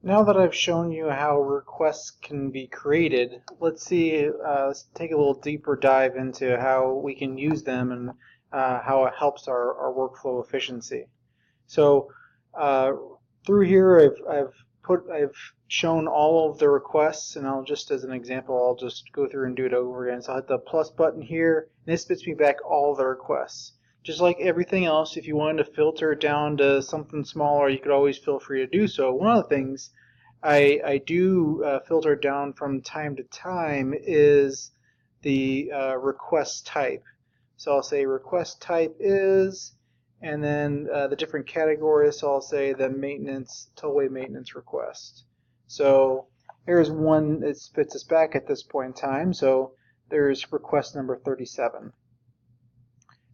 Now that I've shown you how requests can be created, let's take a little deeper dive into how we can use them and how it helps our workflow efficiency. So uh, through here, I've shown all of the requests, and as an example, I'll just go through and do it over again. So I'll hit the plus button here, and this spits me back all the requests. Just like everything else, if you wanted to filter it down to something smaller, you could always feel free to do so. One of the things I do filter down from time to time is the request type. So I'll say request type is, and then the different categories. So I'll say the tollway maintenance request. So here's one that spits us back at this point in time. So there's request number 37.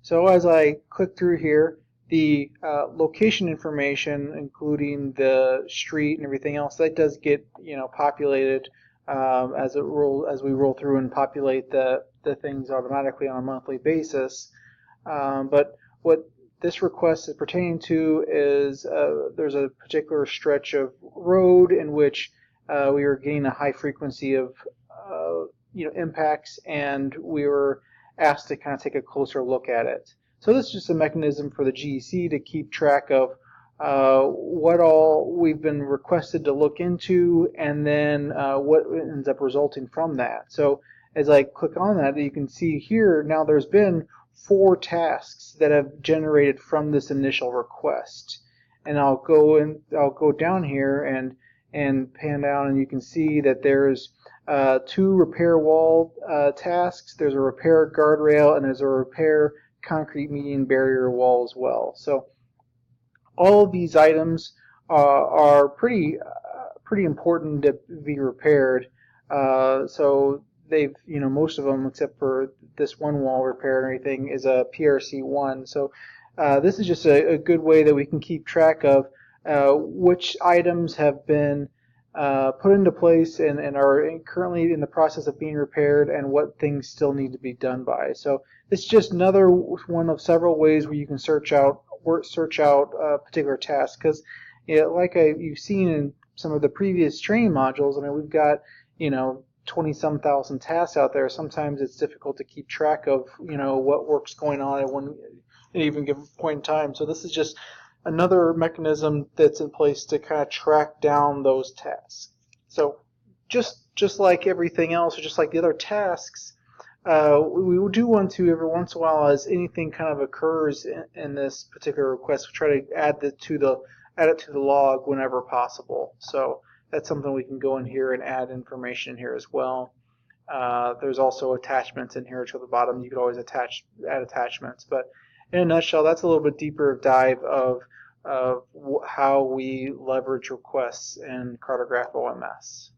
So as I click through here, the location information, including the street and everything else, that does get populated as we roll through and populate the things automatically on a monthly basis. But what this request is pertaining to is there's a particular stretch of road in which we were getting a high frequency of impacts, and we were asked to kind of take a closer look at it. So this is just a mechanism for the GEC to keep track of what all we've been requested to look into, and then what ends up resulting from that. So as I click on that, you can see here now there's been 4 tasks that have generated from this initial request. And I'll go down here and pan down, and you can see that there's 2 repair wall tasks. There's a repair guardrail, and there's a repair concrete median barrier wall as well. So all of these items are pretty important to be repaired. So they've, most of them except for this one wall repair and everything is a PRC1. So this is just a good way that we can keep track of which items have been put into place and are currently in the process of being repaired, and what things still need to be done by. So it's just another one of several ways where you can search out a particular task, because like you've seen in some of the previous training modules, I mean, we've got 20-some thousand tasks out there. Sometimes it's difficult to keep track of what work's going on at one even given point in time. So this is just another mechanism that's in place to kind of track down those tasks. So just like everything else, or just like the other tasks, we do want to, every once in a while, as anything kind of occurs in this particular request, we try to add it to the log whenever possible. So that's something we can go in here and add information in here as well. There's also attachments in here to the bottom. You could always add attachments, but in a nutshell, that's a little bit deeper dive of how we leverage requests in Cartograph OMS.